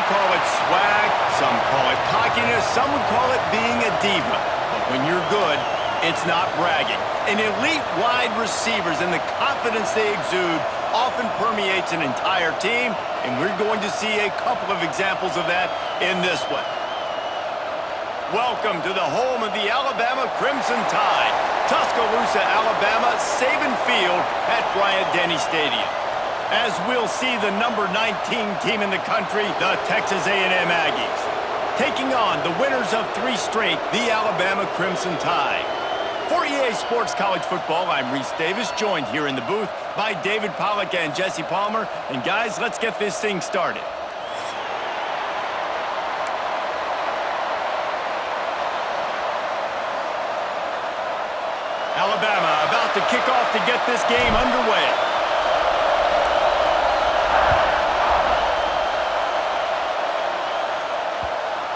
would call it swag, some call it cockiness, some would call it being a diva. But when you're good, it's not bragging. An elite wide receivers and the confidence they exude often permeates an entire team, and we're going to see a couple of examples of that in this one. Welcome to the home of the Alabama Crimson Tide, Tuscaloosa, Alabama, Saban Field at Bryant-Denny Stadium. As we'll see the number 19 team in the country, the Texas A&M Aggies, taking on the winners of 3 straight, the Alabama Crimson Tide. For EA Sports College Football, I'm Reese Davis, joined here in the booth by David Pollack and Jesse Palmer. And guys, let's get this thing started. Alabama about to kick off to get this game underway.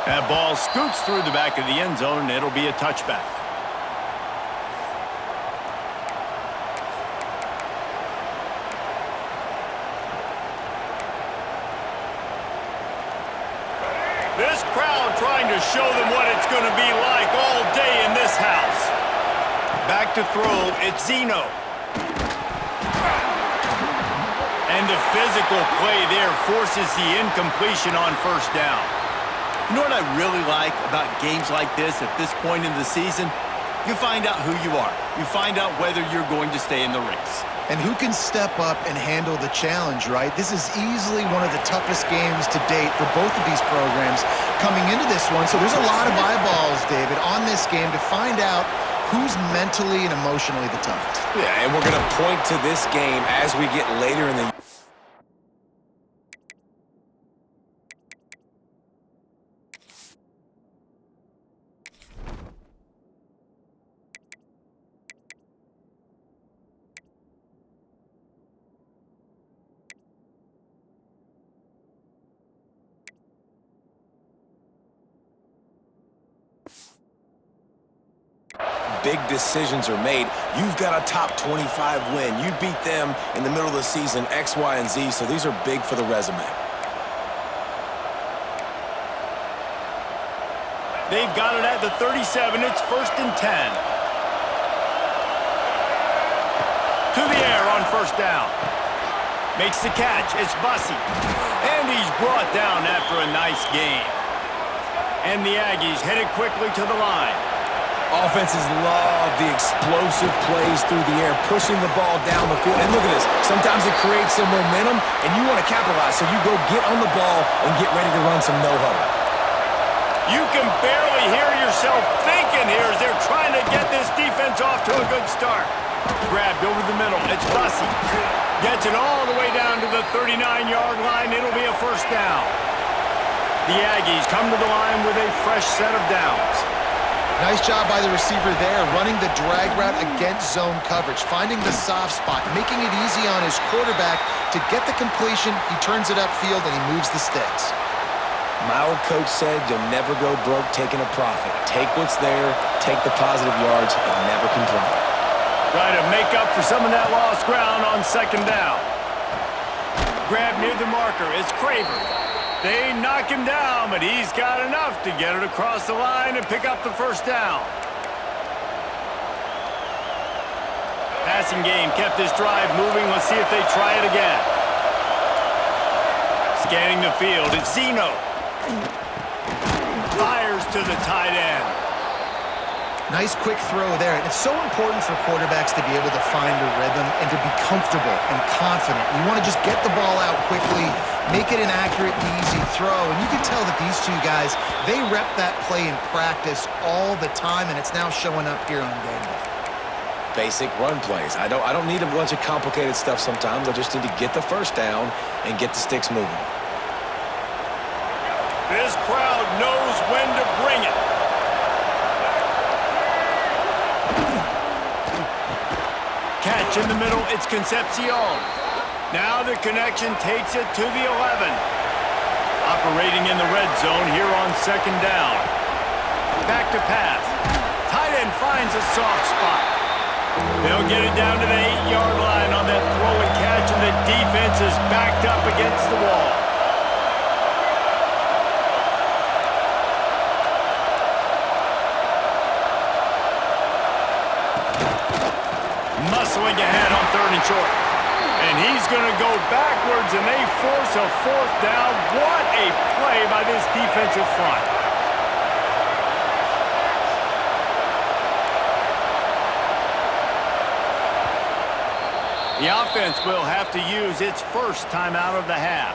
That ball scoots through the back of the end zone, and it'll be a touchback. This crowd trying to show them what it's going to be like all day in this house. Back to throw, it's Zeno. And the physical play there forces the incompletion on first down. You know what I really like about games like this at this point in the season? You find out who you are. You find out whether you're going to stay in the race. And who can step up and handle the challenge, right? This is easily one of the toughest games to date for both of these programs coming into this one. So there's a lot of eyeballs, David, on this game to find out who's mentally and emotionally the toughest. Yeah, and we're going to point to this game as we get later in the big decisions are made. You've got a top 25 win. You beat them in the middle of the season, X, Y, and Z, so these are big for the resume. They've got it at the 37. It's 1st and 10. To the air on first down. Makes the catch. It's Bussey. And he's brought down after a nice gain. And the Aggies headed quickly to the line. Offenses love the explosive plays through the air, pushing the ball down the field. And look at this. Sometimes it creates some momentum, and you want to capitalize. So you go get on the ball and get ready to run some no-huddle. You can barely hear yourself thinking here as they're trying to get this defense off to a good start. Grabbed over the middle. It's Bussey. Gets it all the way down to the 39-yard line. It'll be a first down. The Aggies come to the line with a fresh set of downs. Nice job by the receiver there, running the drag route against zone coverage, finding the soft spot, making it easy on his quarterback to get the completion. He turns it upfield, and he moves the sticks. My old coach said you'll never go broke taking a profit. Take what's there, take the positive yards, and never complain. Try to make up for some of that lost ground on second down. Grab near the marker. It's Craver. They knock him down, but he's got enough to get it across the line and pick up the first down. Passing game kept this drive moving. Let's see if they try it again. Scanning the field, it's Zeno. Fires to the tight end. Nice quick throw there. And it's so important for quarterbacks to be able to find a rhythm and to be comfortable and confident. You want to just get the ball out quickly, make it an accurate and easy throw. And you can tell that these two guys, they rep that play in practice all the time, and it's now showing up here on game day. Basic run plays. I don't need a bunch of complicated stuff sometimes. I just need to get the first down and get the sticks moving. This crowd knows when to bring it. Catch in the middle, it's Concepcion. Now the connection takes it to the 11. Operating in the red zone here on second down. Back to pass. Tight end finds a soft spot. They'll get it down to the 8-yard line on that throw and catch, and the defense is backed up against the wall. Muscling ahead on 3rd and short. And he's going to go backwards, and they force a 4th down. What a play by this defensive front. The offense will have to use its first timeout of the half.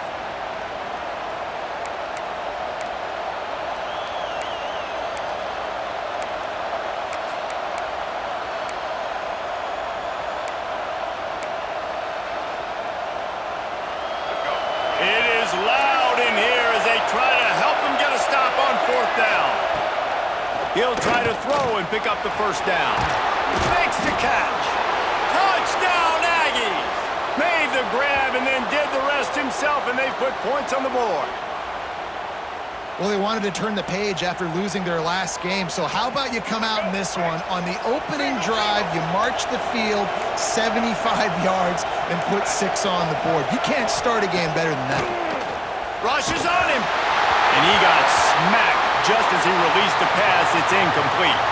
It is loud in here as they try to help him get a stop on 4th down. He'll try to throw and pick up the 1st down. Makes the catch. Touchdown, Aggies! Made the grab and then did the rest himself, and they put points on the board. Well, they wanted to turn the page after losing their last game, so how about you come out in this one? On the opening drive, you march the field 75 yards and put 6 on the board. You can't start a game better than that. Rushes on him, and he got smacked just as he released the pass. It's incomplete.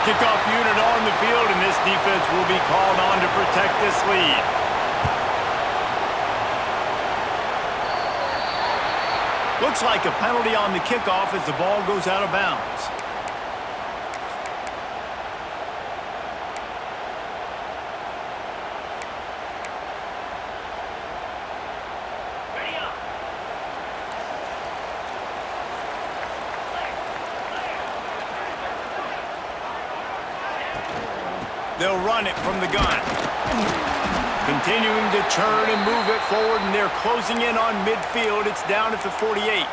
Kickoff unit on the field, and this defense will be called on to protect this lead. Looks like a penalty on the kickoff as the ball goes out of bounds. They'll run it from the gun. Continuing to churn and move it forward, and they're closing in on midfield. It's down at the 48.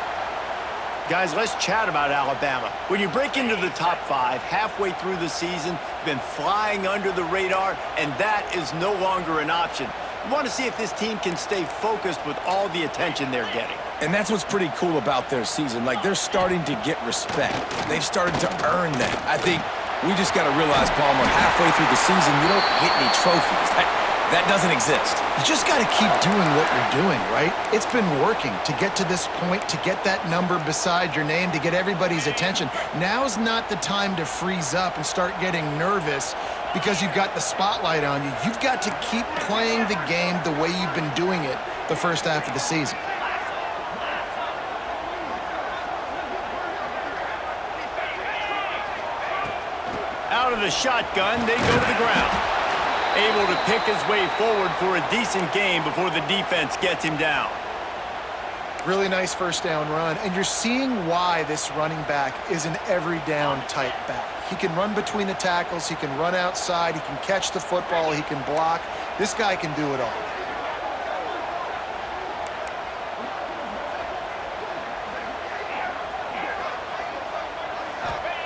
Guys, let's chat about Alabama. When you break into the top 5 halfway through the season, you've been flying under the radar, and that is no longer an option. You want to see if this team can stay focused with all the attention they're getting. And that's what's pretty cool about their season. Like, they're starting to get respect. They've started to earn that. I think we just got to realize, Palmer, halfway through the season, you don't get any trophies. That doesn't exist. You just got to keep doing what you're doing, right? It's been working to get to this point, to get that number beside your name, to get everybody's attention. Now's not the time to freeze up and start getting nervous because you've got the spotlight on you. You've got to keep playing the game the way you've been doing it the first half of the season. Out of the shotgun, they go to the ground. Able to pick his way forward for a decent game before the defense gets him down. Really nice 1st down run, and you're seeing why this running back is an every down type back. He can run between the tackles, he can run outside, he can catch the football, he can block. This guy can do it all.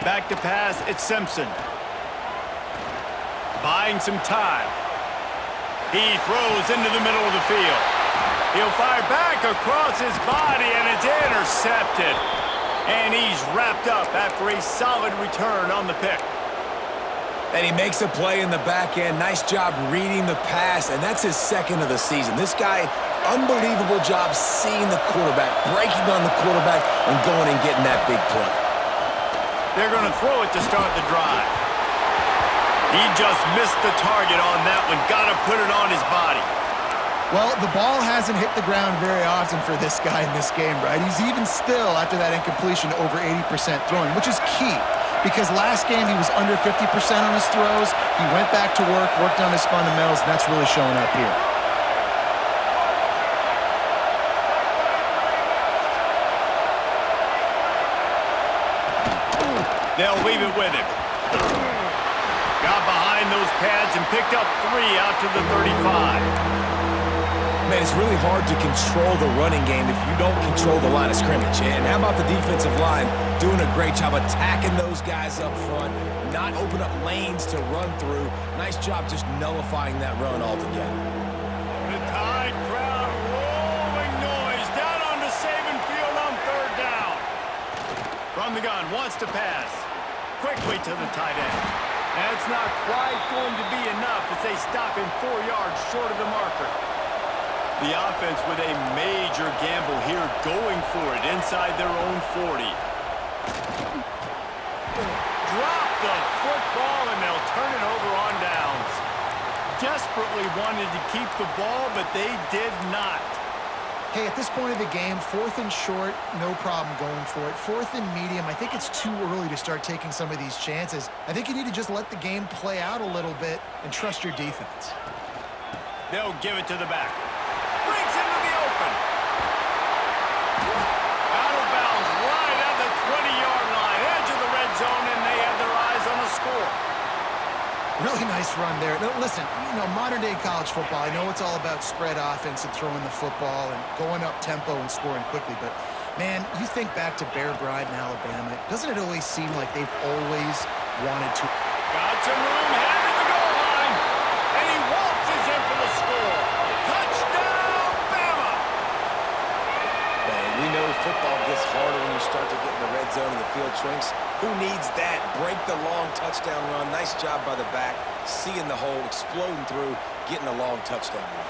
Back to pass, it's Simpson. Buying some time. He throws into the middle of the field. He'll fire back across his body, and it's intercepted. And he's wrapped up after a solid return on the pick. And he makes a play in the back end. Nice job reading the pass, and that's his 2nd of the season. This guy, unbelievable job seeing the quarterback, breaking on the quarterback, and going and getting that big play. They're going to throw it to start the drive. He just missed the target on that one. Got to put it on his body. Well, the ball hasn't hit the ground very often for this guy in this game, right? He's even still, after that incompletion, over 80% throwing, which is key. Because last game, he was under 50% on his throws. He went back to work, worked on his fundamentals, and that's really showing up here. They'll leave it with him. Got behind those pads and picked up 3 out to the 35. Man, it's really hard to control the running game if you don't control the line of scrimmage. And how about the defensive line doing a great job attacking those guys up front, not open up lanes to run through. Nice job just nullifying that run altogether. The Tide crowd rolling noise down onto Saban Field on 3rd down. From the gun, wants to pass. Quickly to the tight end. That's not quite going to be enough as they stop him 4 yards short of the marker. The offense with a major gamble here, going for it inside their own 40. Drop the football, and they'll turn it over on downs. desperately wanted to keep the ball, but they did not. Hey, at this point of the game, 4th and short, no problem going for it. 4th and medium, I think it's too early to start taking some of these chances. I think you need to just let the game play out a little bit and trust your defense. They'll give it to the back. Breaks into the open. Out of bounds, right at the 20-yard line, edge of the red zone, and they have their eyes on the score. Really nice run there. Now, listen, modern-day college football, I know it's all about spread offense and throwing the football and going up tempo and scoring quickly, but, man, you think back to Bear Bryant in Alabama, doesn't it always seem like they've always wanted to... Got some room, headed to the goal line, and he waltzes in for the score. Touchdown, Bama! Man, we know football gets harder when you start to get in the red zone and the field shrinks. Who needs that? Break the long touchdown run. Nice job by the back. Seeing the hole, exploding through, getting a long touchdown run.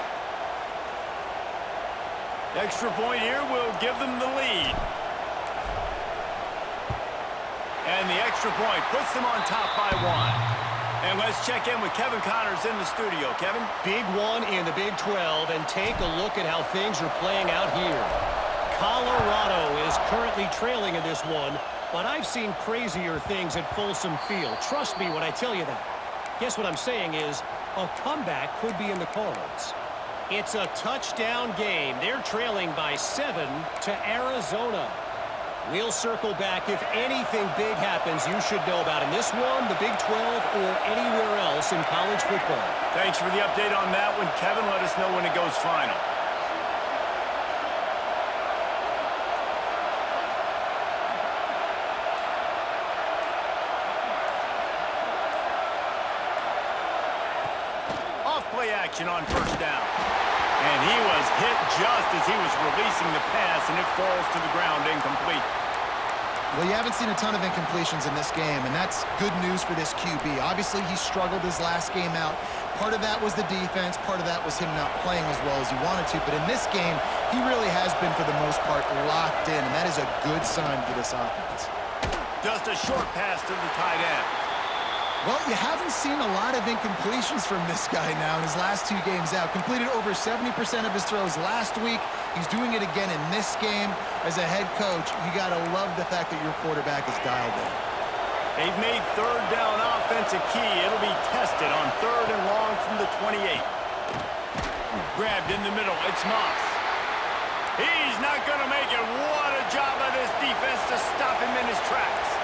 Extra point here will give them the lead. And the extra point puts them on top by 1. And let's check in with Kevin Connors in the studio. Kevin? Big one in the Big 12, and take a look at how things are playing out here. Colorado is currently trailing in this one, but I've seen crazier things at Folsom Field. Trust me when I tell you that. Guess what I'm saying is a comeback could be in the cards. It's a touchdown game. They're trailing by 7 to Arizona. We'll circle back if anything big happens you should know about in this one, the Big 12, or anywhere else in college football. Thanks for the update on that one, Kevin. Let us know when it goes final. Play action on first down. And he was hit just as he was releasing the pass, and it falls to the ground incomplete. Well, you haven't seen a ton of incompletions in this game, and that's good news for this QB. Obviously, he struggled his last game out. Part of that was the defense. Part of that was him not playing as well as he wanted to. But in this game, he really has been, for the most part, locked in, and that is a good sign for this offense. Just a short pass to the tight end. Well, you haven't seen a lot of incompletions from this guy now in his last 2 games out. Completed over 70% of his throws last week. He's doing it again in this game. As a head coach, you got to love the fact that your quarterback is dialed in. They've made third down offense a key. It'll be tested on 3rd and long from the 28. Grabbed in the middle. It's Moss. He's not going to make it. What a job by this defense to stop him in his tracks.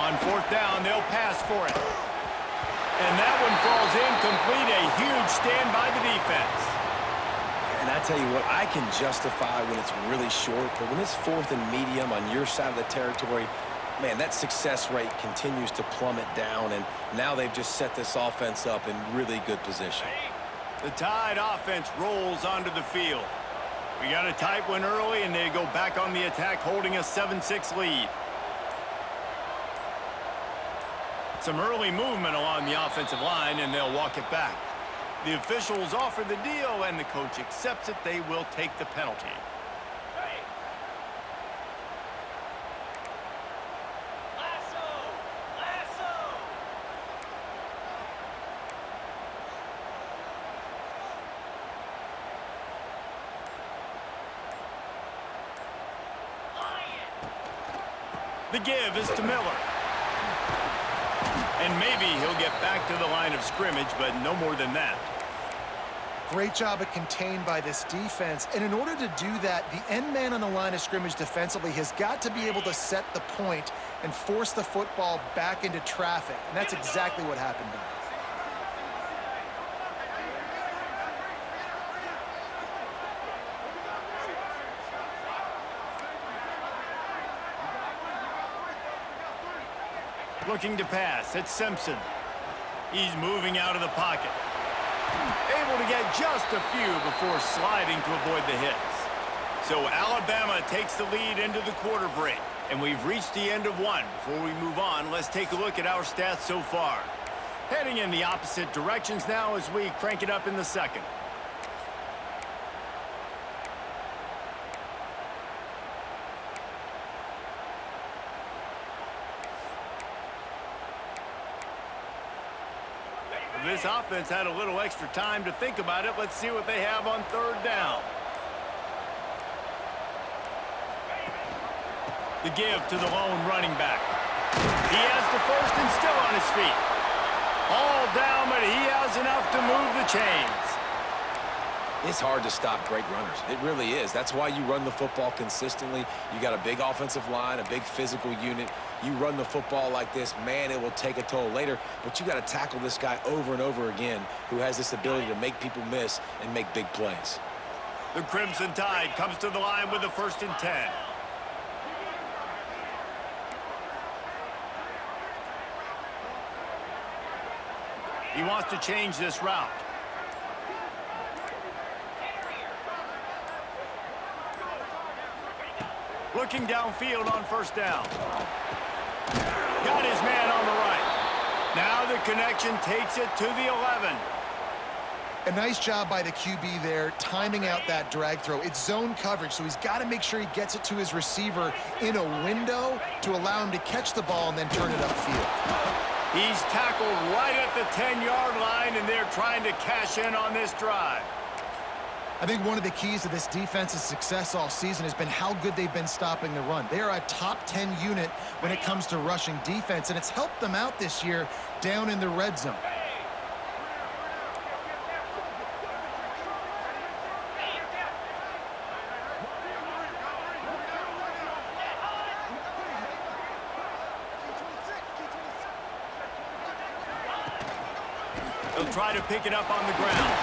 On 4th down, they'll pass for it. And that one falls incomplete. A huge stand by the defense. And I tell you what, I can justify when it's really short, but when it's 4th and medium on your side of the territory, man, that success rate continues to plummet down, and now they've just set this offense up in really good position. The Tide offense rolls onto the field. We got a tight one early, and they go back on the attack, holding a 7-6 lead. Some early movement along the offensive line, and they'll walk it back. The officials offer the deal, and the coach accepts it. They will take the penalty. The give is to Miller. And maybe he'll get back to the line of scrimmage, but no more than that. Great job at contained by this defense. And in order to do that, the end man on the line of scrimmage defensively has got to be able to set the point and force the football back into traffic. And that's exactly what happened there. Looking to pass, it's Simpson. He's moving out of the pocket. Able to get just a few before sliding to avoid the hits. So Alabama takes the lead into the quarter break. And we've reached the end of one. Before we move on, let's take a look at our stats so far. Heading in the opposite directions now as we crank it up in the second. This offense had a little extra time to think about it. Let's see what they have on third down. The give to the lone running back. He has the first and still on his feet. All down, but he has enough to move the chains. It's hard to stop great runners. It really is. That's why you run the football consistently. You got a big offensive line, a big physical unit. You run the football like this, man, it will take a toll later. But you got to tackle this guy over and over again who has this ability to make people miss and make big plays. The Crimson Tide comes to the line with a 1st and 10. He wants to change this route. Looking downfield on 1st down. Got his man on the right. Now the connection takes it to the 11. A nice job by the QB there, timing out that drag throw. It's zone coverage, so he's got to make sure he gets it to his receiver in a window to allow him to catch the ball and then turn it upfield. He's tackled right at the 10-yard line, and they're trying to cash in on this drive. I think one of the keys to this defense's success all season has been how good they've been stopping the run. They are a top 10 unit when it comes to rushing defense, and it's helped them out this year down in the red zone. He'll try to pick it up on the ground.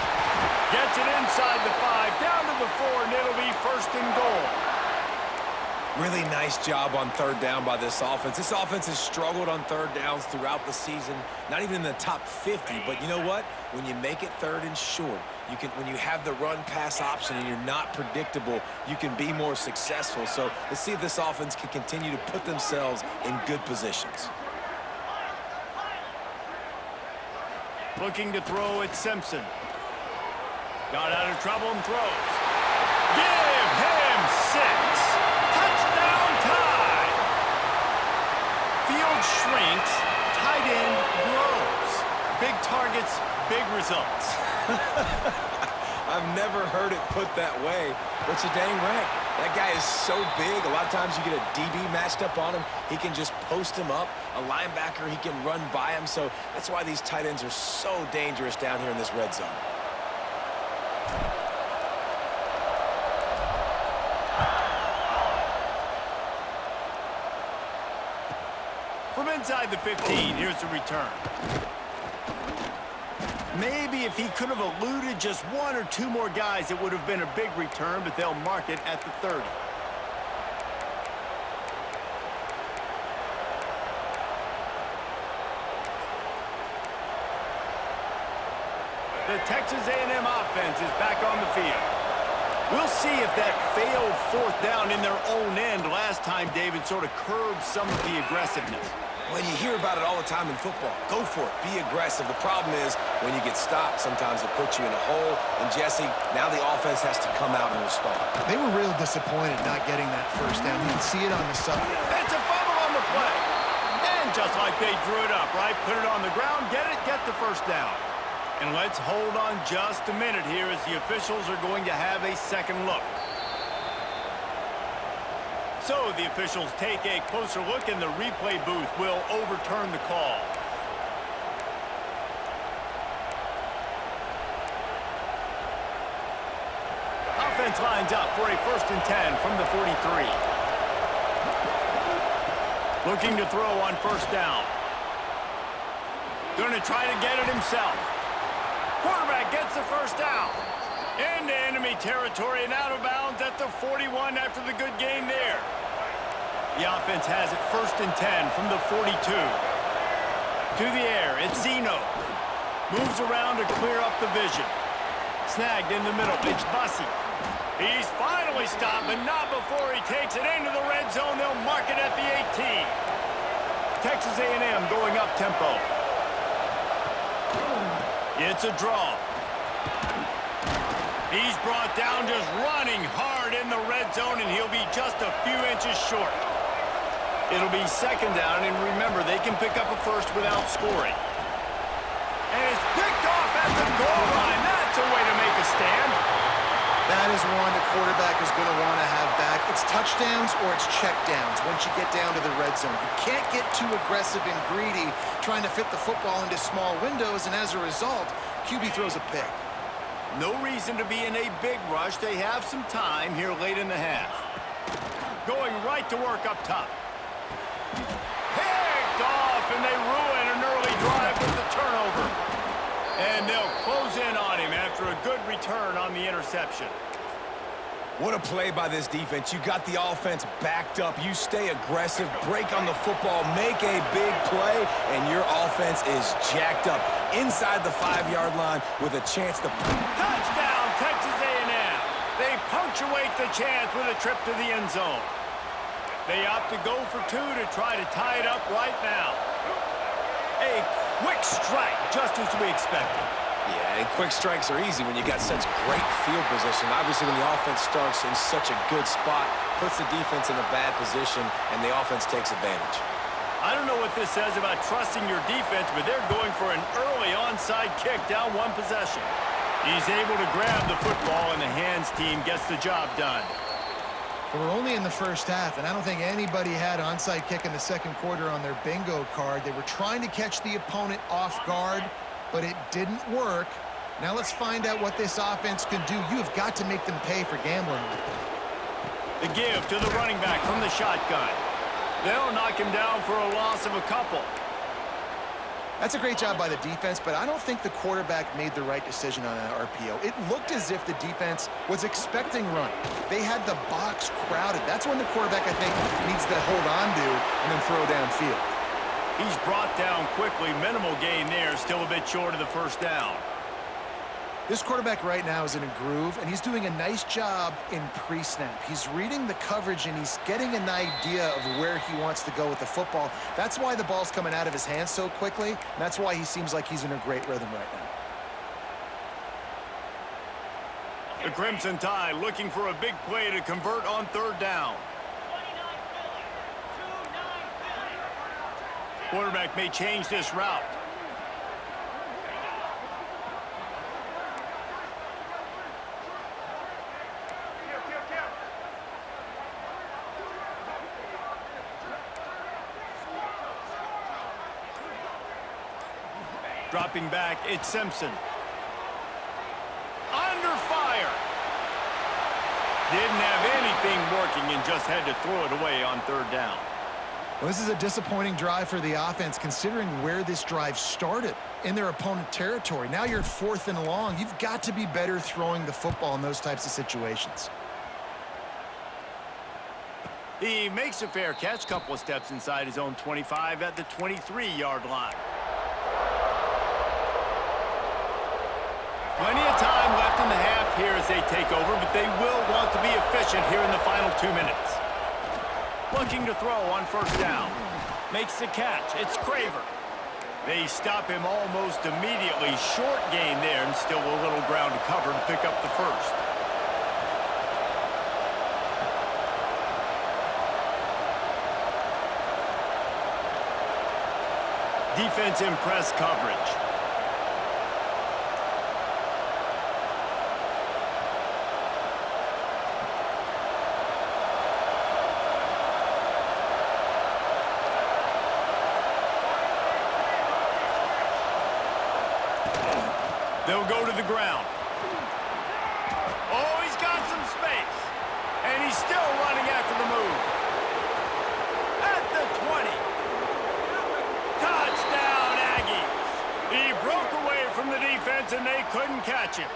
Gets it inside the 5, down to the 4, and it'll be 1st and goal. Really nice job on third down by this offense. This offense has struggled on third downs throughout the season, not even in the top 50. But you know what? When you make it 3rd and short, when you have the run-pass option and you're not predictable, you can be more successful. So let's see if this offense can continue to put themselves in good positions. Looking to throw at Simpson. Got out of trouble and throws. Give him 6. Touchdown tie. Field shrinks. Tight end grows. Big targets, big results. I've never heard it put that way, but you're dang right. That guy is so big. A lot of times you get a DB matched up on him. He can just post him up. A linebacker, he can run by him. So that's why these tight ends are so dangerous down here in this red zone. From inside the 15, here's the return. Maybe if he could have eluded just 1 or 2 more guys, it would have been a big return, but they'll mark it at the 30. The Texas A&M offense is back on the field. We'll see if that failed 4th down in their own end last time, David, sort of curbed some of the aggressiveness. Well, you hear about it all the time in football. Go for it. Be aggressive. The problem is when you get stopped, sometimes it puts you in a hole. And, Jesse, now the offense has to come out and respond. They were real disappointed not getting that 1st down. You can see it on the side. It's a fumble on the play. And just like they drew it up, right? Put it on the ground, get the 1st down. And let's hold on just a minute here as the officials are going to have a second look. So the officials take a closer look, and the replay booth will overturn the call. Offense lines up for a 1st and 10 from the 43. Looking to throw on 1st down. Going to try to get it himself. Quarterback gets the 1st down. Into enemy territory and out of bounds at the 41 after the good gain there. The offense has it 1st and 10 from the 42. To the air, it's Zeno. Moves around to clear up the vision. Snagged in the middle, it's Bussey. He's finally stopped, but not before he takes it into the red zone. They'll mark it at the 18. Texas A&M going up tempo. It's a draw. He's brought down just running hard in the red zone, and he'll be just a few inches short. It'll be 2nd down, and remember, they can pick up a 1st without scoring. And it's picked off at the goal line. That's a way to make a stand. That is one the quarterback is going to want to have back. It's touchdowns or it's checkdowns once you get down to the red zone. You can't get too aggressive and greedy trying to fit the football into small windows, and as a result, QB throws a pick. No reason to be in a big rush. They have some time here late in the half. Going right to work up top. Picked off, and they ruin an early drive with the turnover. And they'll close in on him after a good return on the interception. What a play by this defense. You got the offense backed up. You stay aggressive, break on the football, make a big play, and your offense is jacked up inside the 5-yard line with a chance to... Touchdown, Texas A&M. They punctuate the chance with a trip to the end zone. They opt to go for 2 to try to tie it up right now. A quick strike, just as we expected. Yeah, and quick strikes are easy when you got such great field position. Obviously, when the offense starts in such a good spot, puts the defense in a bad position, and the offense takes advantage. I don't know what this says about trusting your defense, but they're going for an early onside kick down 1 possession. He's able to grab the football, and the hands team gets the job done. But we're only in the first half, and I don't think anybody had onside kick in the second quarter on their bingo card. They were trying to catch the opponent off guard, but it didn't work. Now let's find out what this offense can do. You have got to make them pay for gambling with them. The give to the running back from the shotgun. They'll knock him down for a loss of a couple. That's a great job by the defense, but I don't think the quarterback made the right decision on that RPO. It looked as if the defense was expecting run. They had the box crowded. That's when the quarterback, I think, needs to hold on to and then throw downfield. He's brought down quickly. Minimal gain there. Still a bit short of the first down. This quarterback right now is in a groove, and he's doing a nice job in pre-snap. He's reading the coverage, and he's getting an idea of where he wants to go with the football. That's why the ball's coming out of his hands so quickly, and that's why he seems like he's in a great rhythm right now. The Crimson Tide looking for a big play to convert on 3rd down. Quarterback may change this route. Dropping back, it's Simpson. Under fire. Didn't have anything working and just had to throw it away on 3rd down. Well, this is a disappointing drive for the offense, considering where this drive started, in their opponent territory. Now you're at 4th and long. You've got to be better throwing the football in those types of situations. He makes a fair catch, couple of steps inside his own 25 at the 23-yard line. Plenty of time left in the half here as they take over, but they will want to be efficient here in the final 2 minutes. Looking to throw on 1st down. Makes the catch. It's Craver. They stop him almost immediately. Short gain there, and still a little ground to cover to pick up the 1st. Defense in press coverage. They'll go to the ground. Oh, he's got some space. And he's still running after the move. At the 20. Touchdown, Aggies. He broke away from the defense, and they couldn't catch him.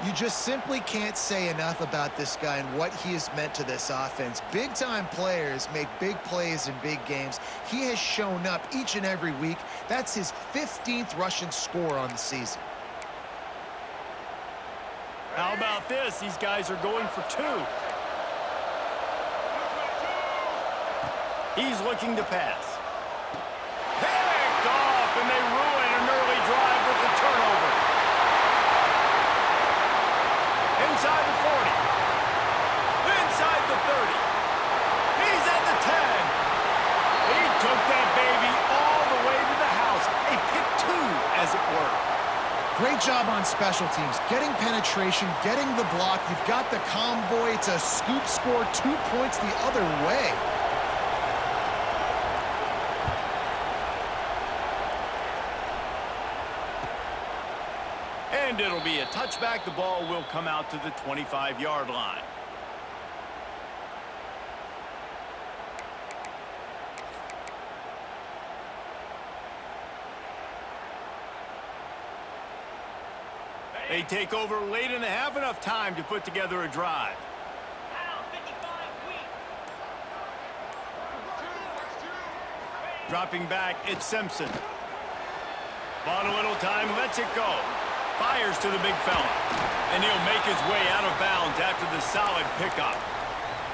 You just simply can't say enough about this guy and what he has meant to this offense. Big-time players make big plays in big games. He has shown up each and every week. That's his 15th rushing score on the season. How about this? These guys are going for 2. He's looking to pass. Picked off, and they ruin an early drive with the turnover. Inside the 40. Inside the 30. He's at the 10. He took that baby all the way to the house. A pick 2. as it were. Great job on special teams, getting penetration, getting the block. You've got the convoy to scoop score 2 points the other way. And it'll be a touchback. The ball will come out to the 25-yard line. They take over late in the half, enough time to put together a drive. Dropping back, it's Simpson. Bought a little time, lets it go. Fires to the big fella. And he'll make his way out of bounds after the solid pickup.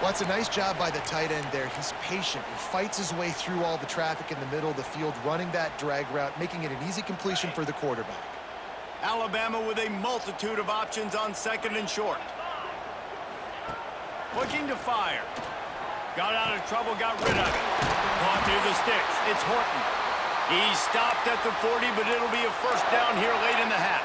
Well, that's a nice job by the tight end there. He's patient. He fights his way through all the traffic in the middle of the field, running that drag route, making it an easy completion for the quarterback. Alabama with a multitude of options on second and short. Looking to fire. Got out of trouble, got rid of it. Caught near the sticks. It's Horton. He stopped at the 40, but it'll be a first down here late in the half.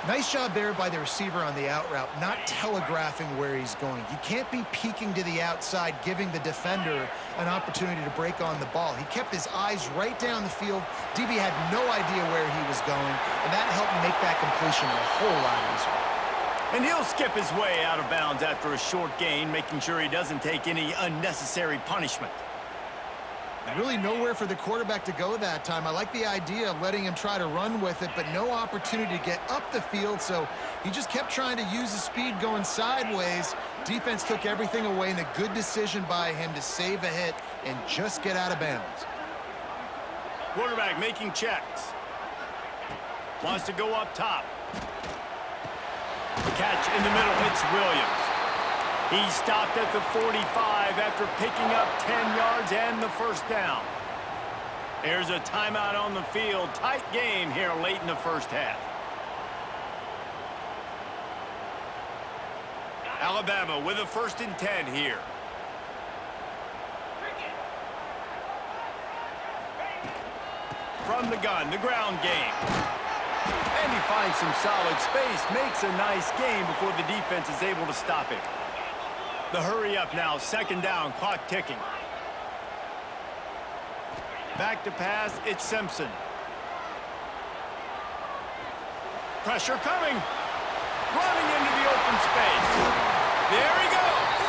Nice job there by the receiver on the out route, not telegraphing where he's going. You can't be peeking to the outside, giving the defender an opportunity to break on the ball. He kept his eyes right down the field. DB had no idea where he was going, and that helped make that completion a whole lot easier. And he'll skip his way out of bounds after a short gain, making sure he doesn't take any unnecessary punishment. Really nowhere for the quarterback to go that time. I like the idea of letting him try to run with it, but no opportunity to get up the field, so he just kept trying to use the speed going sideways. Defense took everything away, and a good decision by him to save a hit and just get out of bounds. Quarterback making checks. Wants to go up top. The catch in the middle, it's Williams. He stopped at the 45 after picking up 10 yards and the first down. There's a timeout on the field. Tight game here late in the first half. Alabama with a 1st and 10 here. From the gun, the ground game. And he finds some solid space, makes a nice game before the defense is able to stop him. The hurry up now, 2nd down, clock ticking. Back to pass, it's Simpson. Pressure coming. Running into the open space. There he goes.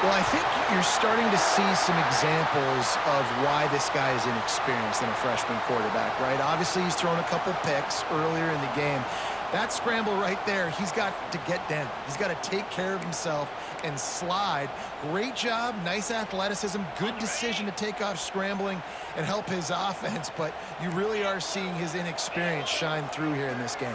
Well, I think you're starting to see some examples of why this guy is inexperienced in a freshman quarterback, right? Obviously, he's thrown a couple picks earlier in the game. That scramble right there, he's got to get down. He's got to take care of himself and slide. Great job, nice athleticism, good decision to take off scrambling and help his offense, but you really are seeing his inexperience shine through here in this game.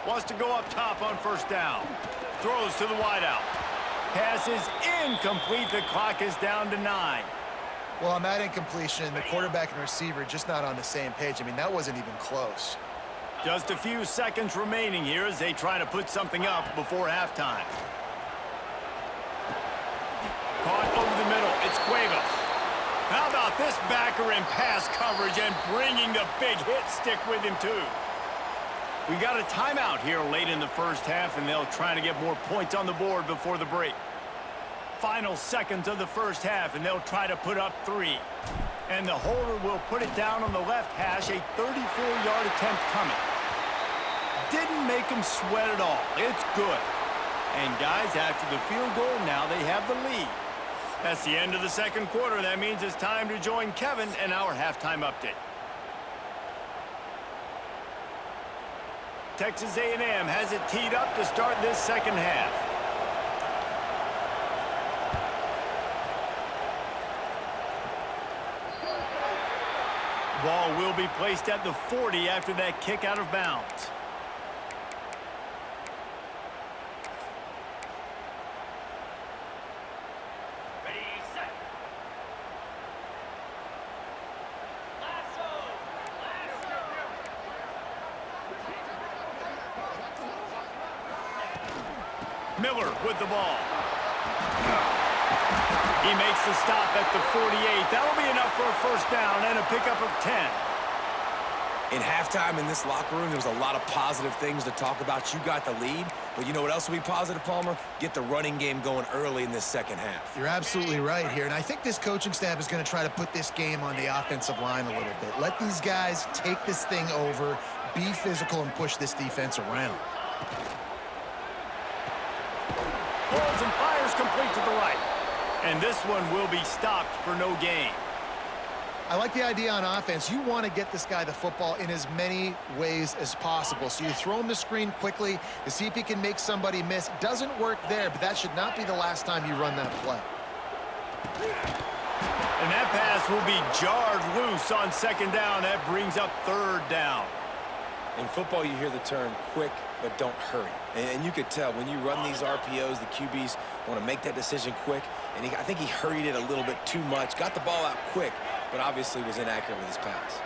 Wants to go up top on 1st down. Throws to the wideout. Pass is incomplete. The clock is down to 9. Well, on that incompletion, the quarterback and receiver just not on the same page. I mean, that wasn't even close. Just a few seconds remaining here as they try to put something up before halftime. Caught over the middle. It's Cuevas. How about this backer in pass coverage and bringing the big hit stick with him, too? We got a timeout here late in the first half, and they'll try to get more points on the board before the break. Final seconds of the first half, and they'll try to put up 3. And the holder will put it down on the left hash, a 34-yard attempt coming. Didn't make him sweat at all. It's good. And guys, after the field goal, now they have the lead. That's the end of the second quarter. That means it's time to join Kevin in our halftime update. Texas A&M has it teed up to start this second half. Ball will be placed at the 40 after that kick out of bounds. Ready, set. Lasso. Miller with the ball. He makes the stop at the 48. That'll be enough for a first down and a pickup of 10. In halftime in this locker room, there was a lot of positive things to talk about. You got the lead, but you know what else will be positive, Palmer? Get the running game going early in this second half. You're absolutely right here, and I think this coaching staff is going to try to put this game on the offensive line a little bit. Let these guys take this thing over, be physical, and push this defense around. Pulls and fires complete to the right. And this one will be stopped for no gain. I like the idea on offense. You want to get this guy the football in as many ways as possible. So you throw him the screen quickly to see if he can make somebody miss. Doesn't work there, but that should not be the last time you run that play. And that pass will be jarred loose on second down. That brings up third down. In football, you hear the term quick, but don't hurry. And you could tell when you run these RPOs, the QBs want to make that decision quick. And I think he hurried it a little bit too much, got the ball out quick, but obviously was inaccurate with his pass.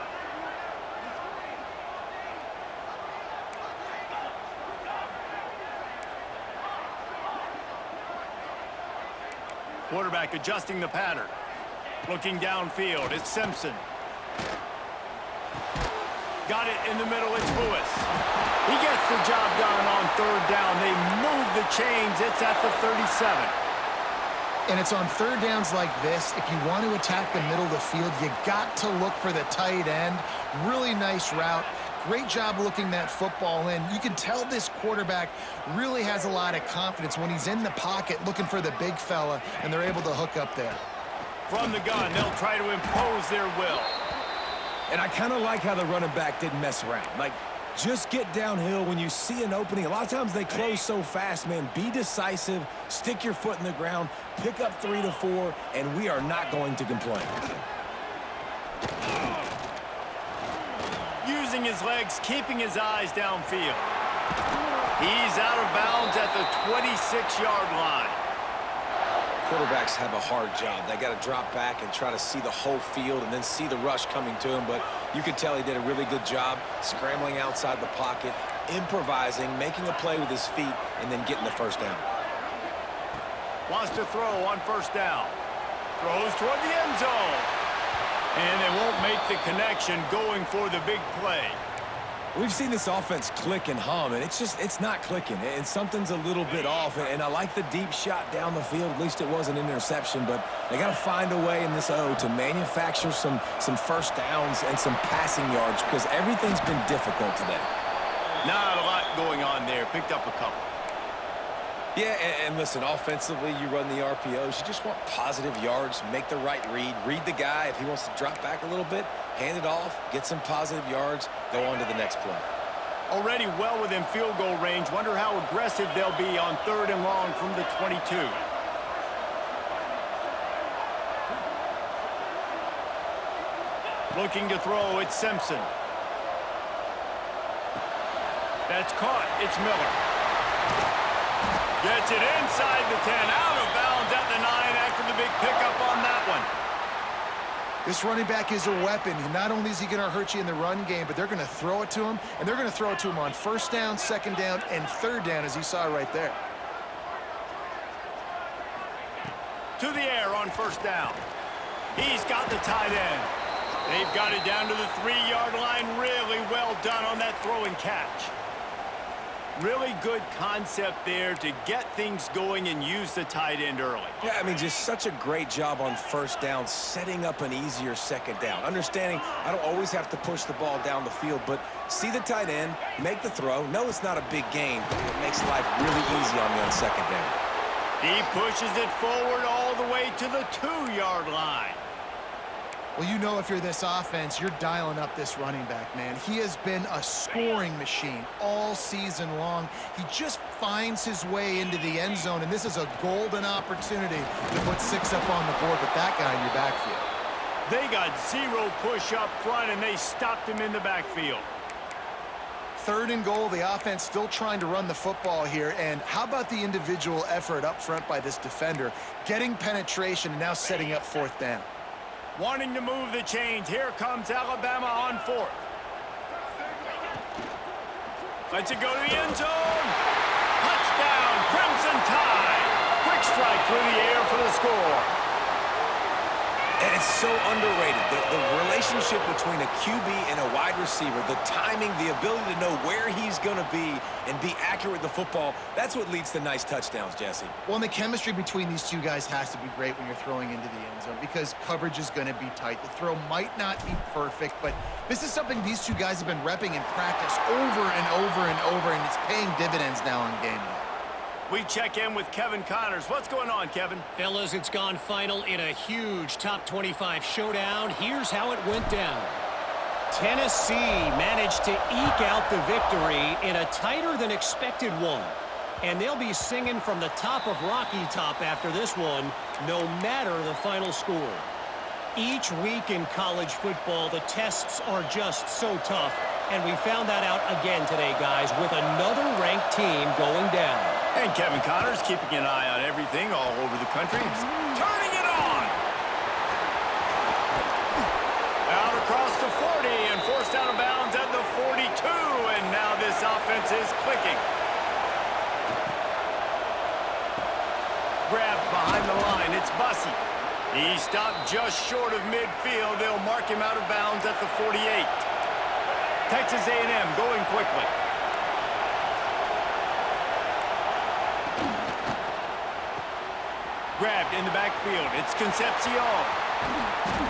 Quarterback adjusting the pattern. Looking downfield, it's Simpson. Got it in the middle, it's Lewis. He gets the job done on third down. They move the chains. It's at the 37. And it's on third downs like this. If you want to attack the middle of the field, you got to look for the tight end. Really nice route. Great job looking that football in. You can tell this quarterback really has a lot of confidence when he's in the pocket looking for the big fella, and they're able to hook up there. From the gun, they'll try to impose their will. And I kind of like how the running back didn't mess around. Like, just get downhill when you see an opening. A lot of times they close so fast, man. Be decisive, stick your foot in the ground, pick up 3 to 4, and we are not going to complain. Using his legs, keeping his eyes downfield. He's out of bounds at the 26-yard line. Quarterbacks have a hard job. They got to drop back and try to see the whole field and then see the rush coming to him. But you could tell he did a really good job scrambling outside the pocket, improvising, making a play with his feet, and then getting the first down. Wants to throw on first down. Throws toward the end zone. And they won't make the connection going for the big play. We've seen this offense click and hum, and it's not clicking. And something's a little bit off. And I like the deep shot down the field. At least it was an interception. But they got to find a way in this O to manufacture some first downs and some passing yards because everything's been difficult today. Not a lot going on there. Picked up a couple. Yeah, and listen, offensively, you run the RPOs. You just want positive yards, make the right read the guy. If he wants to drop back a little bit, hand it off, get some positive yards, go on to the next play. Already well within field goal range. Wonder how aggressive they'll be on third and long from the 22. Looking to throw, it's Simpson. That's caught, it's Miller. Gets it inside the 10, out of bounds at the 9 after the big pickup on that one. This running back is a weapon. Not only is he going to hurt you in the run game, but they're going to throw it to him, and they're going to throw it to him on first down, second down, and third down, as you saw right there. To the air on first down. He's got the tight end. They've got it down to the 3-yard line. Really well done on that throw and catch. Really good concept there to get things going and use the tight end early. Yeah, I mean, just such a great job on first down, setting up an easier second down. Understanding I don't always have to push the ball down the field, but see the tight end, make the throw. No, it's not a big gain, but it makes life really easy on me on second down. He pushes it forward all the way to the 2-yard line. Well, you know if you're this offense, you're dialing up this running back, man. He has been a scoring machine all season long. He just finds his way into the end zone, and this is a golden opportunity to put 6 up on the board with that guy in your backfield. They got 0 push up front, and they stopped him in the backfield. Third and goal, the offense still trying to run the football here, and how about the individual effort up front by this defender, getting penetration and now setting up fourth down. Wanting to move the chains. Here comes Alabama on fourth. Lets it go to the end zone. Touchdown, Crimson Tide. Quick strike through the air for the score. And it's so underrated. The relationship between a QB and a wide receiver, the timing, the ability to know where he's going to be and be accurate with the football, that's what leads to nice touchdowns, Jesse. Well, and the chemistry between these two guys has to be great when you're throwing into the end zone because coverage is going to be tight. The throw might not be perfect, but this is something these two guys have been repping in practice over and over and over, and it's paying dividends now on game day. We check in with Kevin Connors. What's going on, Kevin? Fellas, it's gone final in a huge top 25 showdown. Here's how it went down. Tennessee managed to eke out the victory in a tighter than expected one. And they'll be singing from the top of Rocky Top after this one, no matter the final score. Each week in college football, the tests are just so tough. And we found that out again today, guys, with another ranked team going down. And Kevin Connors keeping an eye on everything all over the country. Turning it on! Out across the 40 and forced out of bounds at the 42. And now this offense is clicking. Grabbed behind the line. It's Bussey. He stopped just short of midfield. They'll mark him out of bounds at the 48. Texas A&M going quickly. Grabbed in the backfield. It's Concepcion.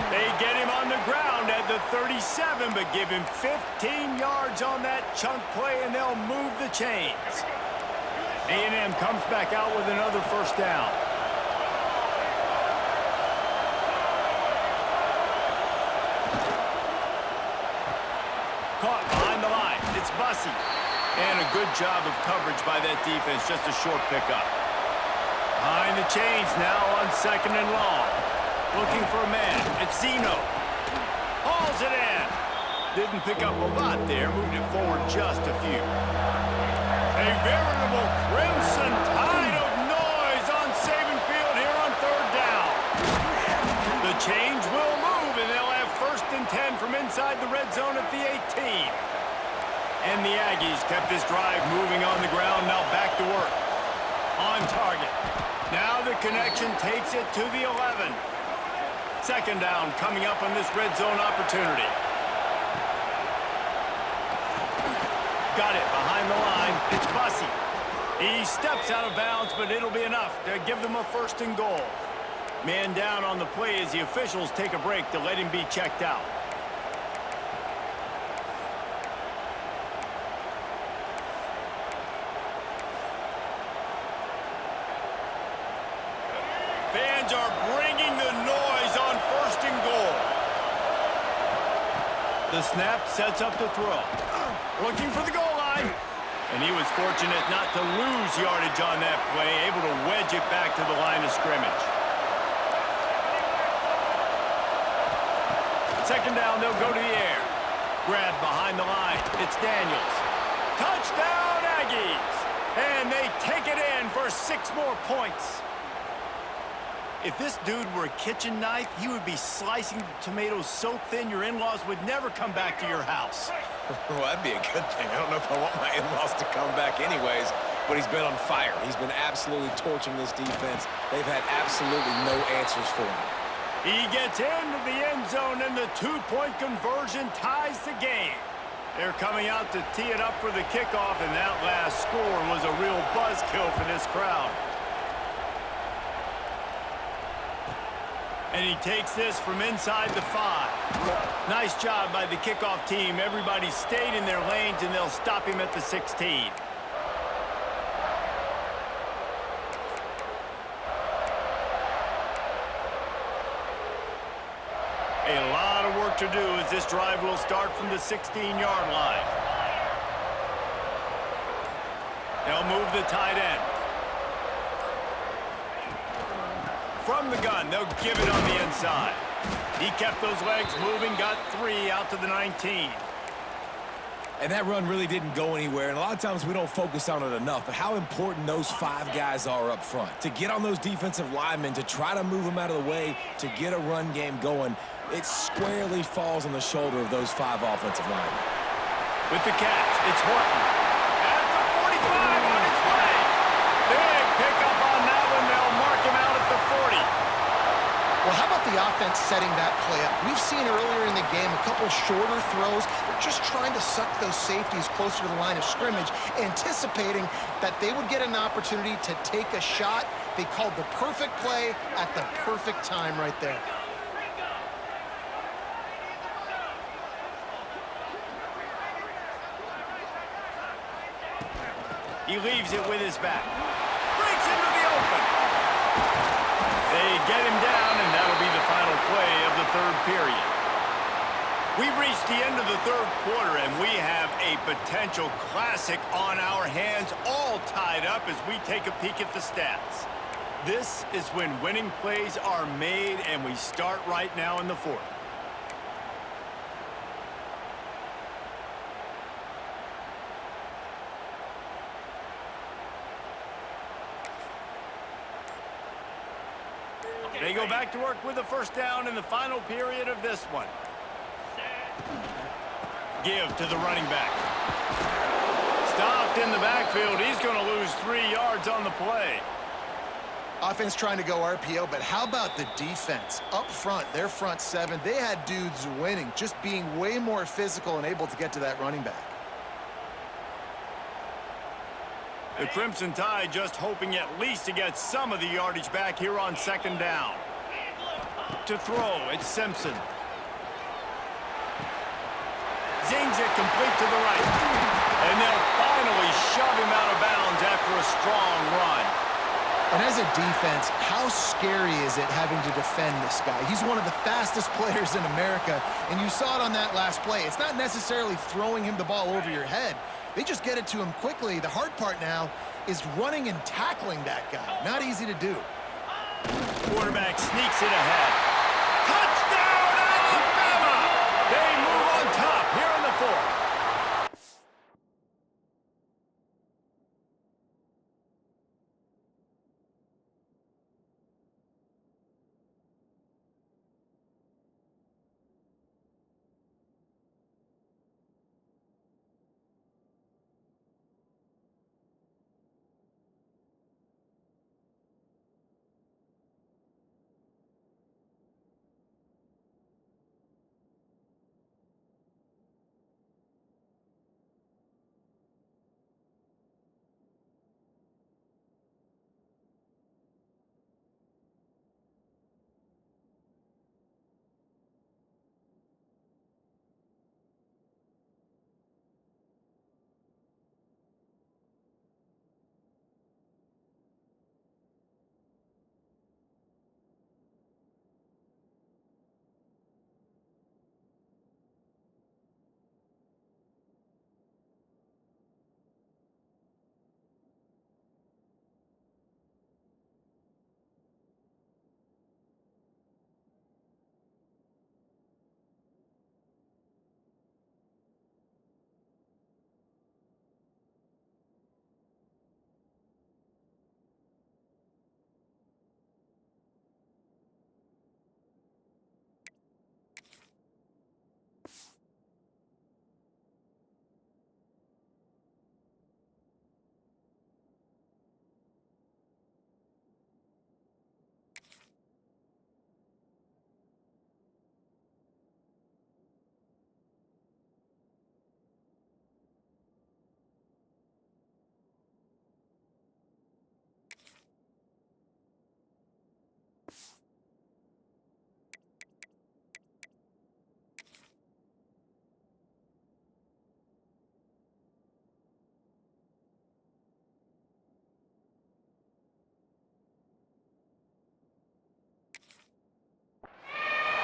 They get him on the ground at the 37, but give him 15 yards on that chunk play, and they'll move the chains. A&M comes back out with another first down. Caught behind the line. It's Bussey. And a good job of coverage by that defense. Just a short pickup. Behind the chains now on 2nd and long. Looking for a man. It's Zeno. Hauls it in. Didn't pick up a lot there. Moved it forward just a few. A veritable crimson tide of noise on Saban Field here on 3rd down. The chains will move, and they'll have 1st and 10 from inside the red zone at the 18. And the Aggies kept this drive moving on the ground. Now back to work. On target. Now the connection takes it to the 11. 2nd down coming up on this red zone opportunity. Got it behind the line. It's Bussey. He steps out of bounds, but it'll be enough to give them a 1st and goal. Man down on the play as the officials take a break to let him be checked out. Fans are bringing the noise on 1st and goal. The snap sets up the throw. Looking for the goal line. And he was fortunate not to lose yardage on that play, able to wedge it back to the line of scrimmage. 2nd down, they'll go to the air. Grab behind the line. It's Daniels. Touchdown, Aggies! And they take it in for 6 more points. If this dude were a kitchen knife, he would be slicing tomatoes so thin your in-laws would never come back to your house. Well, that'd be a good thing. I don't know if I want my in-laws to come back anyways, but he's been on fire. He's been absolutely torching this defense. They've had absolutely no answers for him. He gets into the end zone, and the 2-point conversion ties the game. They're coming out to tee it up for the kickoff, and that last score was a real buzzkill for this crowd. And he takes this from inside the 5. Nice job by the kickoff team. Everybody stayed in their lanes, and they'll stop him at the 16. A lot of work to do as this drive will start from the 16-yard line. They'll move the tight end. From the gun, they'll give it on the inside. He kept those legs moving, got 3 out to the 19. And that run really didn't go anywhere, and a lot of times we don't focus on it enough, but how important those 5 guys are up front. To get on those defensive linemen, to try to move them out of the way, to get a run game going, it squarely falls on the shoulder of those 5 offensive linemen. With the catch, it's Horton. At the 45 on his way. Big pickup on that one. They'll mark him out at the 40. Well, how about the the offense setting that play up. We've seen earlier in the game a couple shorter throws. They're just trying to suck those safeties closer to the line of scrimmage, anticipating that they would get an opportunity to take a shot. They called the perfect play at the perfect time right there. He leaves it with his back. Breaks into the open. They get him down, and that'll be the final play of the third period. We've reached the end of the third quarter, and we have a potential classic on our hands, all tied up as we take a peek at the stats. This is when winning plays are made, and we start right now in the fourth. They go back to work with the first down in the final period of this one. Give to the running back. Stopped in the backfield. He's going to lose 3 yards on the play. Offense trying to go RPO, but how about the defense? Up front, their front seven, they had dudes winning, just being way more physical and able to get to that running back. The Crimson Tide just hoping at least to get some of the yardage back here on second down. To throw, it's Simpson. Zings it complete to the right. And they'll finally shove him out of bounds after a strong run. And as a defense, how scary is it having to defend this guy? He's one of the fastest players in America, and you saw it on that last play. It's not necessarily throwing him the ball over your head. They just get it to him quickly. The hard part now is running and tackling that guy. Not easy to do. Quarterback sneaks it ahead. Touchdown, Alabama! They move on top here in the fourth.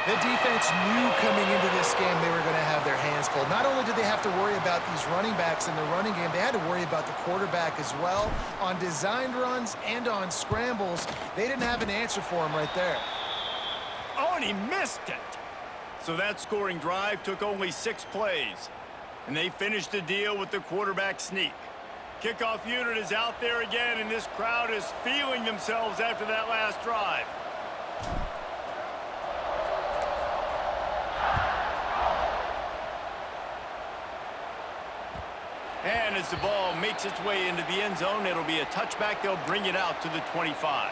The defense knew coming into this game they were going to have their hands full. Not only did they have to worry about these running backs in the running game, they had to worry about the quarterback as well. On designed runs and on scrambles, they didn't have an answer for him right there. Oh, and he missed it. So that scoring drive took only 6 plays. And they finished the deal with the quarterback sneak. Kickoff unit is out there again, and this crowd is feeling themselves after that last drive. And as the ball makes its way into the end zone, it'll be a touchback. They'll bring it out to the 25.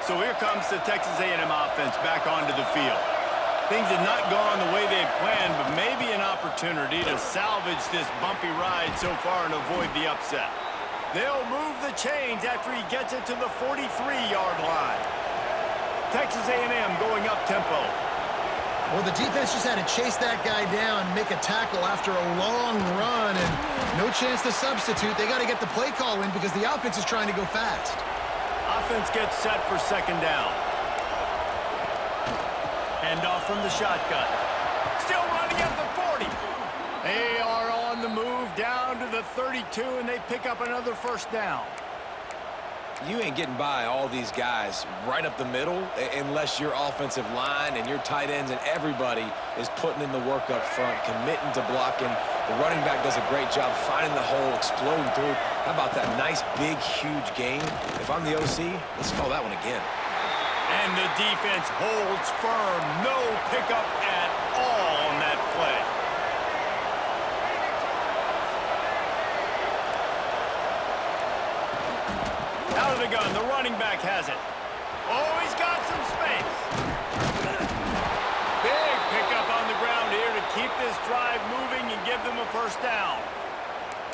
So here comes the Texas A&M offense back onto the field. Things have not gone the way they had planned, but maybe an opportunity to salvage this bumpy ride so far and avoid the upset. They'll move the chains after he gets it to the 43-yard line. Texas A&M going up tempo. Well, the defense just had to chase that guy down, make a tackle after a long run, and no chance to substitute. They got to get the play call in because the offense is trying to go fast. Offense gets set for second down. Hand off from the shotgun. Still running at the 40. They are on the move down to the 32, and they pick up another first down. You ain't getting by all these guys right up the middle unless your offensive line and your tight ends and everybody is putting in the work up front, committing to blocking. The running back does a great job finding the hole, exploding through. How about that nice, big, huge gain? If I'm the OC, let's call that one again. And the defense holds firm. No pickup at all on that play. Out of the gun, the running back has it. Oh, he's got some space. Big pickup on the ground here to keep this drive moving and give them a first down.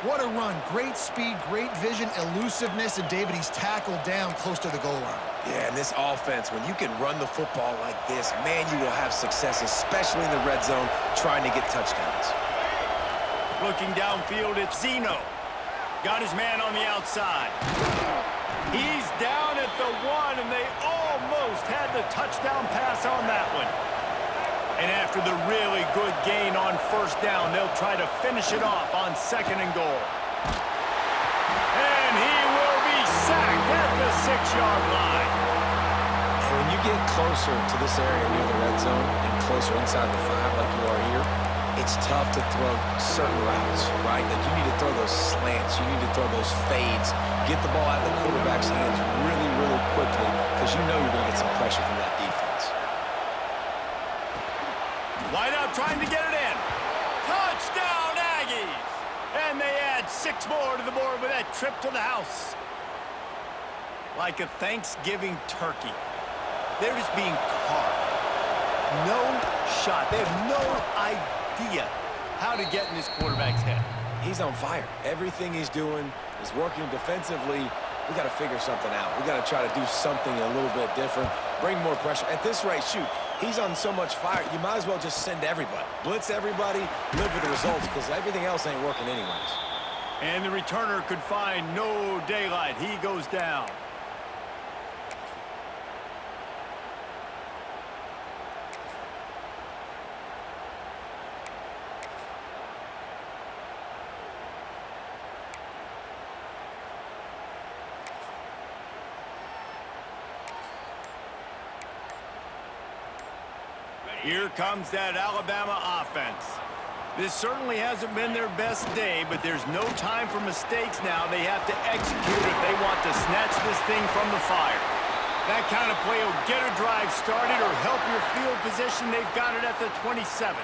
What a run. Great speed, great vision, elusiveness, and David, he's tackled down close to the goal line. Yeah, and this offense, when you can run the football like this, man, you will have success, especially in the red zone, trying to get touchdowns. Looking downfield, it's Zeno. Got his man on the outside. He's down at the 1, and they almost had the touchdown pass on that one. And after the really good gain on first down, they'll try to finish it off on second and goal. And he will be sacked at the 6-yard line. And when you get closer to this area near the red zone and closer inside the 5 like you are here, it's tough to throw certain routes, right? Like you need to throw those slants, you need to throw those fades, get the ball out of the quarterback's hands really, really quickly because you know you're going to get some pressure from that defense. Wide out trying to get it in. Touchdown, Aggies! And they add 6 more to the board with that trip to the house. Like a Thanksgiving turkey. They're just being carved. No shot. They have no idea how to get in this quarterback's head. He's on fire. Everything he's doing is working defensively. We got to figure something out. We got to try to do something a little bit different, bring more pressure. At this rate, shoot, he's on so much fire, you might as well just send everybody. Blitz everybody, live with the results, because everything else ain't working anyways. And the returner could find no daylight. He goes down. Here comes that Alabama offense. This certainly hasn't been their best day, but there's no time for mistakes now. They have to execute if they want to snatch this thing from the fire. That kind of play will get a drive started or help your field position. They've got it at the 27.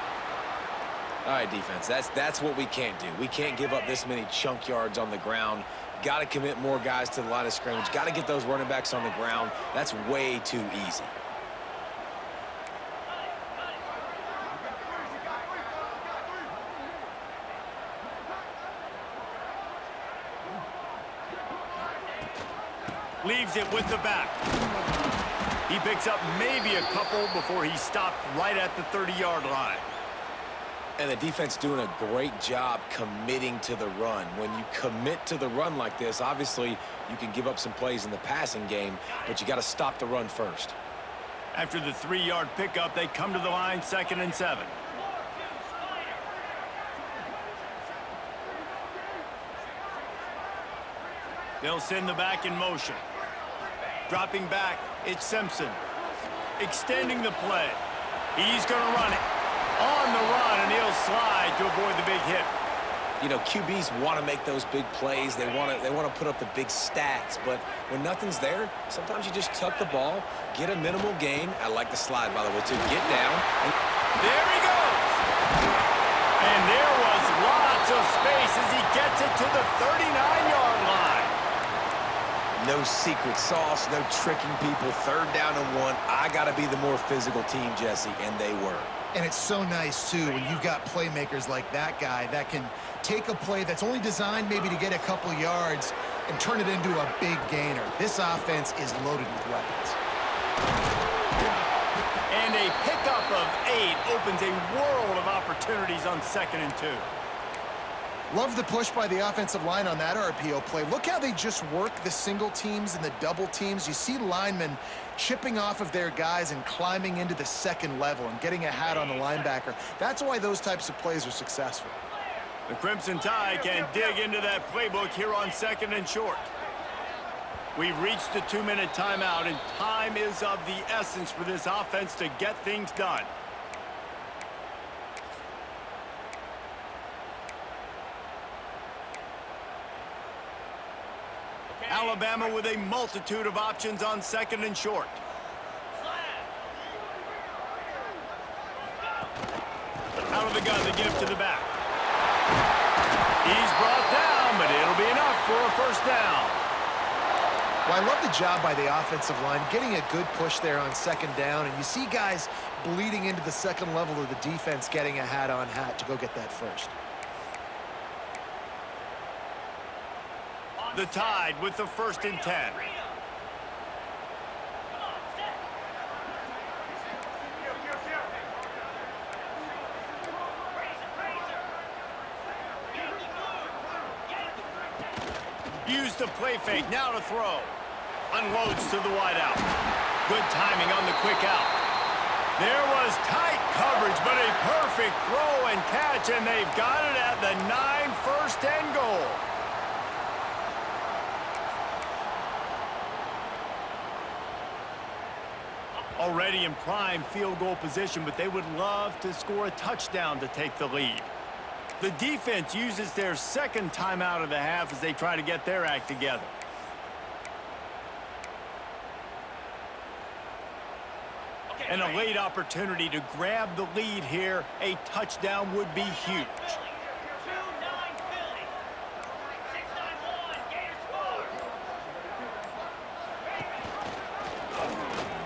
All right, defense, that's what we can't do. We can't give up this many chunk yards on the ground. Got to commit more guys to the line of scrimmage. Got to get those running backs on the ground. That's way too easy. Leaves it with the back. He picks up maybe a couple before he stopped right at the 30-yard line. And the defense doing a great job committing to the run. When you commit to the run like this, obviously you can give up some plays in the passing game, but you got to stop the run first. After the 3-yard pickup, they come to the line, 2nd and 7. They'll send the back in motion. Dropping back, it's Simpson. Extending the play. He's going to run it. On the run, and he'll slide to avoid the big hit. You know, QBs want to make those big plays. They want to put up the big stats. But when nothing's there, sometimes you just tuck the ball, get a minimal gain. I like the slide, by the way, too. Get down. And there he goes. And there was lots of space as he gets it to the 39-yard line. No secret sauce, no tricking people. 3rd down and 1. I got to be the more physical team, Jesse, and they were. And it's so nice, too, when you've got playmakers like that guy that can take a play that's only designed maybe to get a couple yards and turn it into a big gainer. This offense is loaded with weapons. And a pickup of 8 opens a world of opportunities on 2nd and 2. Love the push by the offensive line on that RPO play. Look how they just work the single teams and the double teams. You see linemen chipping off of their guys and climbing into the 2nd level and getting a hat on the linebacker. That's why those types of plays are successful. The Crimson Tide can dig into that playbook here on 2nd and short. We've reached the 2-minute timeout, and time is of the essence for this offense to get things done. Alabama with a multitude of options on 2nd and short. Out of the gun, they give to the back. He's brought down, but it'll be enough for a 1st down. Well, I love the job by the offensive line, getting a good push there on 2nd down, and you see guys bleeding into the 2nd level of the defense getting a hat-on hat to go get that 1st. The Tide with the 1st and 10. Use the play fake, now to throw. Unloads to the wideout. Good timing on the quick out. There was tight coverage, but a perfect throw and catch, and they've got it at the 9, 1st and goal. Already in prime field goal position, but they would love to score a touchdown to take the lead. The defense uses their 2nd timeout of the half as they try to get their act together. And a late opportunity to grab the lead here. A touchdown would be huge. 2-9 Philly. 6-9-1. Gator score.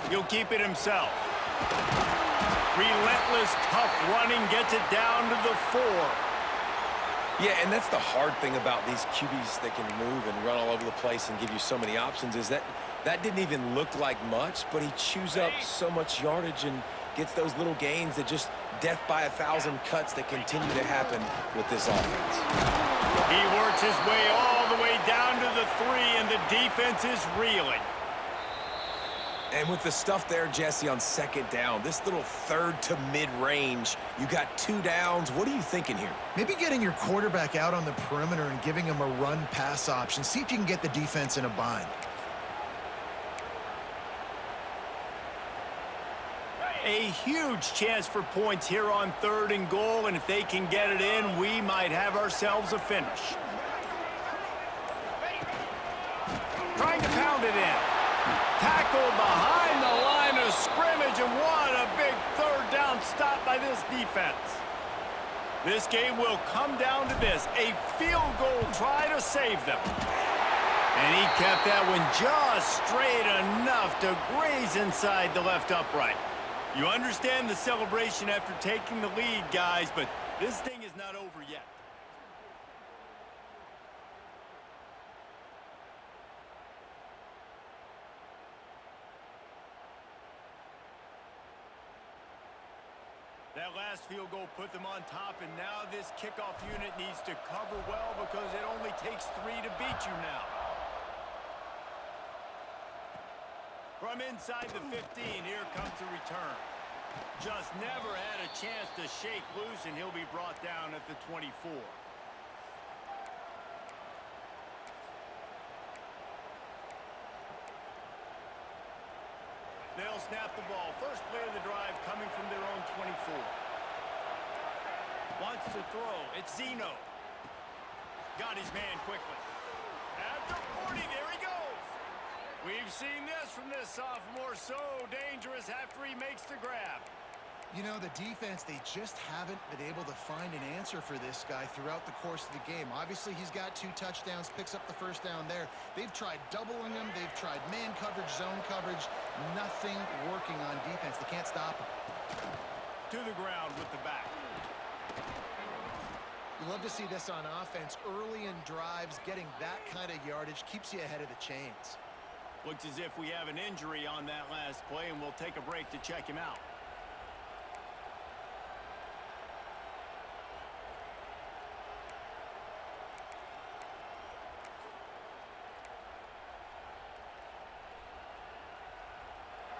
He'll keep it himself. Relentless, tough running gets it down to the 4. Yeah, and that's the hard thing about these QBs that can move and run all over the place and give you so many options is that didn't even look like much, but he chews up so much yardage and gets those little gains that just death by 1,000 cuts that continue to happen with this offense. He works his way all the way down to the 3, and the defense is reeling. And with the stuff there, Jesse, on 2nd down, this little 3rd to mid-range, you got 2 downs. What are you thinking here? Maybe getting your quarterback out on the perimeter and giving him a run-pass option. See if you can get the defense in a bind. A huge chance for points here on 3rd and goal, and if they can get it in, we might have ourselves a finish. Trying to pound it in. Tackled behind the line of scrimmage, and what a big 3rd down stop by this defense. This game will come down to this, a field goal try to save them. And he kept that one just straight enough to graze inside the left upright. You understand the celebration after taking the lead, guys, but this thing is not over yet. That last field goal put them on top, and now this kickoff unit needs to cover well because it only takes 3 to beat you now. From inside the 15, here comes the return. Just never had a chance to shake loose, and he'll be brought down at the 24. They'll snap the ball. First play of the drive coming from their own 24. Wants to throw. It's Zeno. Got his man quickly. At the 40, there he goes. We've seen this from this sophomore. So dangerous after he makes the grab. You know, the defense, they just haven't been able to find an answer for this guy throughout the course of the game. Obviously, he's got 2 touchdowns, picks up the first down there. They've tried doubling him. They've tried man coverage, zone coverage. Nothing working on defense. They can't stop him. To the ground with the back. You love to see this on offense. Early in drives, getting that kind of yardage keeps you ahead of the chains. Looks as if we have an injury on that last play, and we'll take a break to check him out.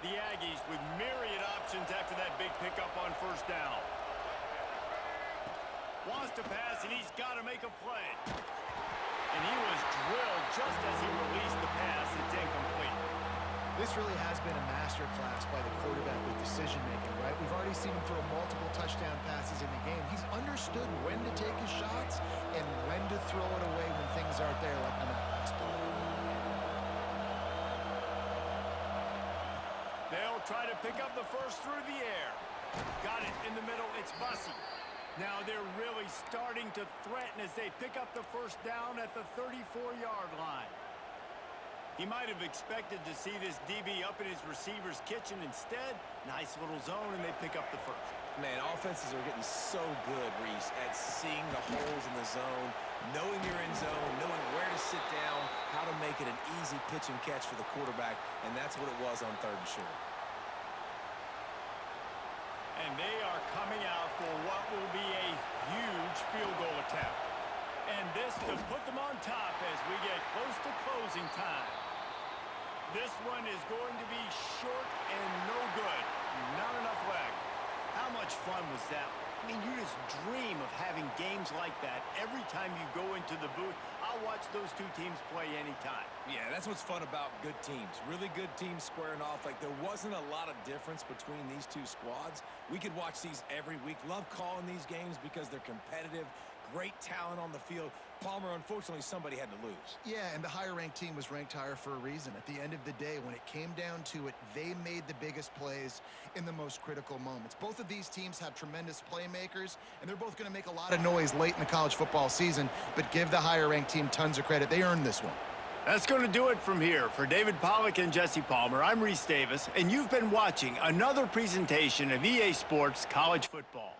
The Aggies with myriad options after that big pickup on first down. Wants to pass, and he's got to make a play. And he was drilled just as he released the pass. It's incomplete. This really has been a masterclass by the quarterback with decision-making, right? We've already seen him throw multiple touchdown passes in the game. He's understood when to take his shots and when to throw it away when things aren't there, like on that last play. They'll try to pick up the first through the air. Got it in the middle. It's Bussey. Now they're really starting to threaten as they pick up the first down at the 34-yard line. He might have expected to see this DB up in his receiver's kitchen. Instead, nice little zone, and they pick up the first. Man, offenses are getting so good, Reese, at seeing the holes in the zone, knowing you're in zone, knowing where to sit down, how to make it an easy pitch and catch for the quarterback, and that's what it was on 3rd and short. And they are coming out for what will be a huge field goal attempt. And this to put them on top as we get close to closing time. This one is going to be short and no good. Not enough leg. How much fun was that? I mean, you just dream of having games like that every time you go into the booth. I'll watch those two teams play anytime. Yeah, that's what's fun about good teams. Really good teams squaring off. Like, there wasn't a lot of difference between these two squads. We could watch these every week. Love calling these games because they're competitive. Great talent on the field. Palmer, unfortunately, somebody had to lose. Yeah, and the higher-ranked team was ranked higher for a reason. At the end of the day, when it came down to it, they made the biggest plays in the most critical moments. Both of these teams have tremendous playmakers, and they're both going to make a lot of noise late in the college football season, but give the higher-ranked team tons of credit. They earned this one. That's going to do it from here. For David Pollack and Jesse Palmer, I'm Reese Davis, and you've been watching another presentation of EA Sports College Football.